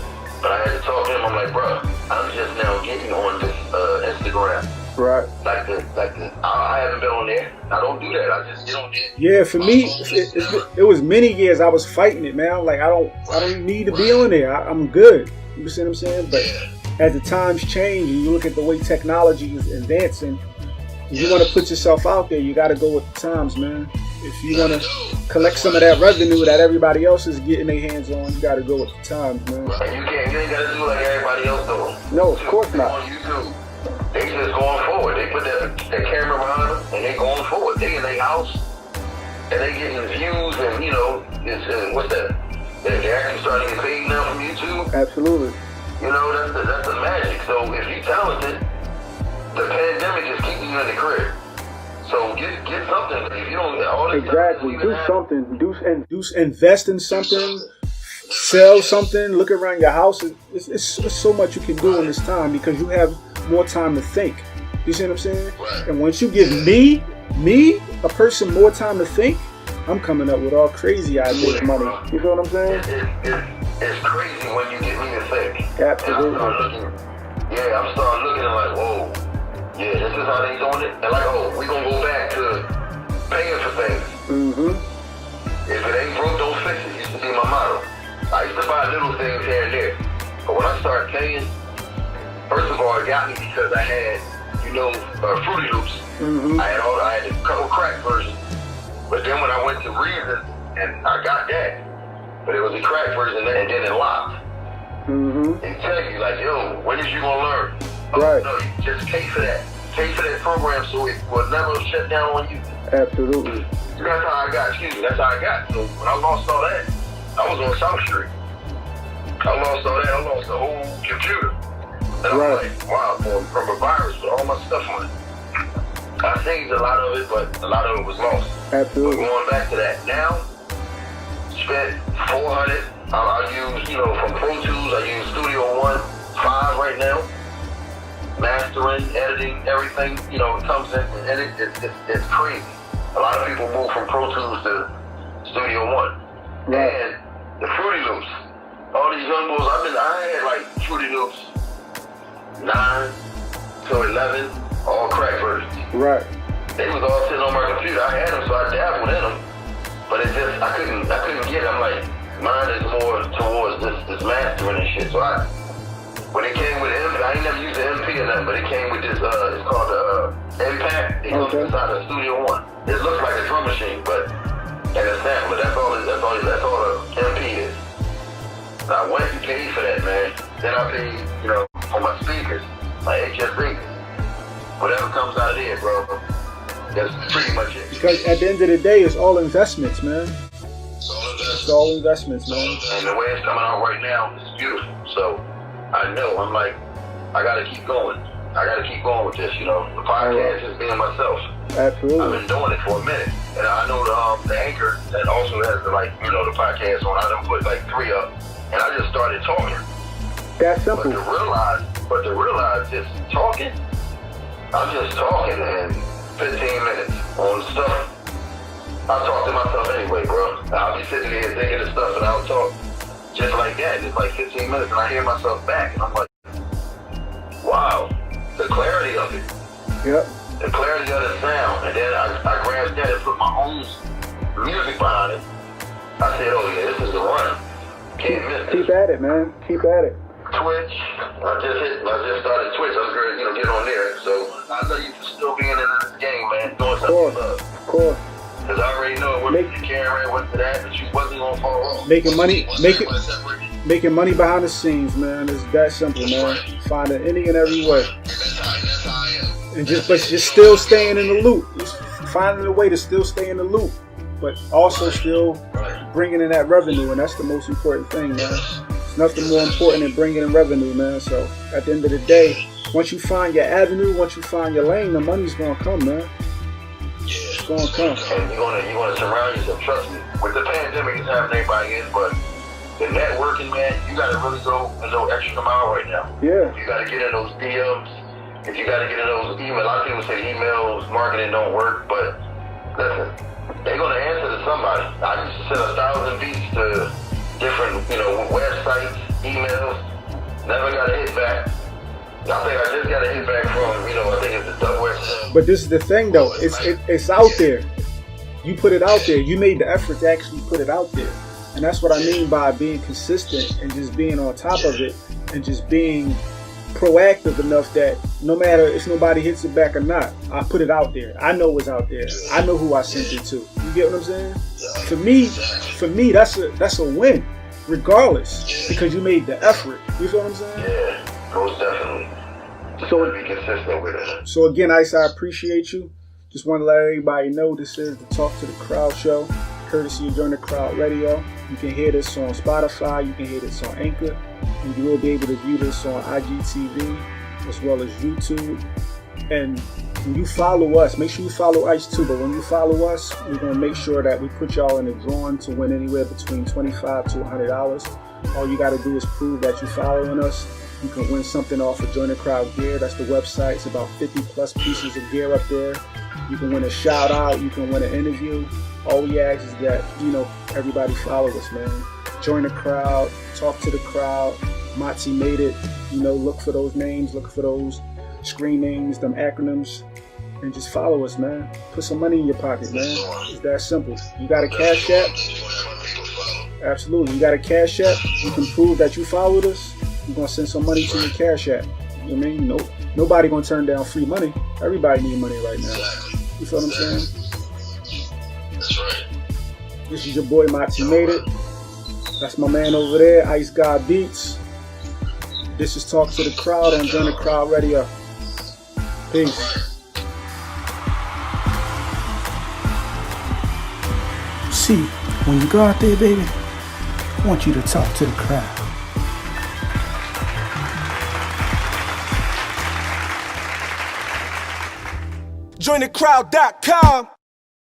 But I had to talk to him. I'm like, bro, I'm just now getting on this Instagram. Right. I haven't been on there. I don't do that. I just get on there. Yeah, for me, it was many years I was fighting it, man. Like, I don't need to be on there. I'm good. You see what I'm saying? But as the times change and you look at the way technology is advancing, if you want to put yourself out there, you got to go with the times, man. If you want to collect some of that revenue that everybody else is getting their hands on, you got to go with the times, man. You ain't got to do like everybody else do. No, of course not. On YouTube, they just going forward. They put that camera behind them and they going forward. They in their house and they getting views and what's that? They're actually starting to get paid now from YouTube. Absolutely. That's the magic. So if you're talented, the pandemic is keeping you in the crib. So get something. If you don't all this exactly, do something. Do invest in something. Sell something. Look around your house. It's so much you can do in this time because you have more time to think. You see what I'm saying? Right. And once you give me a person more time to think, I'm coming up with all crazy ideas, money. You feel what I'm saying? It's crazy when you get me to think. Absolutely. I'm starting looking and like, whoa, yeah, this is how they doing it. And like, oh, we gonna go back to paying for things. Mm-hmm. If it ain't broke, don't fix it. Used to be my motto. I used to buy little things here and there. But when I started paying, first of all, it got me because I had, Fruity Loops. Mm-hmm. I had a couple crack versions. But then when I went to Reason, and I got that, but it was a crack version, and then it locked. Mm-hmm. And tell you, like, yo, when is you gonna learn? Right. No, you just pay for that. Pay for that program so it will never shut down on you. Absolutely. That's how I got. So when I lost all that, I was on South Street. I lost all that. I lost the whole computer. And I'm like, wow, from a virus with all my stuff on it. I saved a lot of it, but a lot of it was lost. Absolutely. But going back to that now, spent $400. I use, from Pro Tools, I use Studio One 5 right now. Mastering, editing, everything, it comes in, and it's crazy. A lot of people move from Pro Tools to Studio One. Right. And the Fruity Loops. All these young boys, I had like Fruity Loops 9 to 11, all crack versions. Right. They was all sitting on my computer. I had them, so I dabbled in them. But it just, I couldn't get it. I'm like, mine is more towards this mastering and shit. So when it came with MP, I ain't never used an MP or nothing, but it came with this, it's called the Impact. It comes inside the Studio One. It looks like a drum machine, but and a sampler. That's all the MP is. So I went and paid for that, man. Then I paid, for my speakers, my HSB. Whatever comes out of there, bro. That's pretty much it. Because at the end of the day, it's all investments, man. It's all investments, man. And the way it's coming out right now is beautiful. So I know, I'm like, I gotta keep going. I gotta keep going with this, The podcast is being myself. Absolutely. I've been doing it for a minute. And I know the Anchor that also has the podcast on. I done put like 3 up. And I just started talking. That's simple. But to realize just talking, I'm just talking in 15 minutes on stuff. I talk to myself anyway, bro. I'll be sitting here thinking of stuff and I'll talk just like that. It's like 15 minutes and I hear myself back and I'm like, wow, the clarity of it. Yep. The clarity of the sound. And then I grabbed that and put my own music behind it. I said, oh yeah, this is the one. Can't miss it. Keep at it, man. Keep at it. Twitch. I just started Twitch. I was going to get on there. So I know you for still being in this game, man. Doing something you love. Of course. Because I already know what you carrying, what's to that, but you wasn't going to fall off. Making money behind the scenes, man. It's that simple, man. Finding any and every way. That's how I am. And just still staying in the loop. Just finding a way to still stay in the loop. But also still bringing in that revenue, and that's the most important thing, man. There's nothing more important than bringing in revenue, man. So at the end of the day, once you find your avenue, once you find your lane, the money's gonna come, man. It's gonna come. And you wanna surround yourself. Trust me. With the pandemic, it's having everybody in, but the networking, man, you gotta really go a little extra mile right now. Yeah. You gotta get in those DMs. If you gotta get in those emails, a lot of people say emails, marketing don't work, but listen. They're going to answer to somebody. I used to send 1,000 beats to different, websites, emails. Never got a hit back. I think I just got a hit back from, I think it's the Duck West. But this is the thing, though. It's out there. You put it out there. You made the effort to actually put it out there. And that's what I mean by being consistent and just being on top of it and just being proactive enough that no matter if nobody hits it back or not, I put it out there. I know it's out there. I know who I sent it to. You get what I'm saying? For me, that's a win, regardless, because you made the effort. You feel what I'm saying? Yeah, most definitely. So be consistent with it. So again, Ice, I appreciate you. Just want to let everybody know this is the Talk to the Crowd show, courtesy of JoinDaCrowd Radio. You can hear this on Spotify. You can hear this on Anchor. And you will be able to view this on IGTV as well as YouTube. And when you follow us, make sure you follow Ice too. But when you follow us, we're going to make sure that we put y'all in the drawing to win anywhere between $25 to $100. All you got to do is prove that you're following us. You can win something off of JoinDaCrowd gear. That's the website. It's about 50 plus pieces of gear up there. You can win a shout out. You can win an interview. All we ask is that, everybody follow us, man. Join the crowd, talk to the crowd, MotzyMadeIt, look for those names, look for those screen names, them acronyms, and just follow us, man. Put some money in your pocket, man. It's that simple. You got a Cash App? Absolutely. You got a Cash App? You can prove that you followed us. You're going to send some money to your Cash App. You know what I mean? Nobody going to turn down free money. Everybody need money right now. You feel what I'm saying? That's right. This is your boy MotzyMadeIt. That's my man over there, Ice Gawd Beatz. This is Talk to the Crowd on JoinDaCrowd Radio. Peace. See, when you go out there, baby, I want you to talk to the crowd. JoinDaCrowd.com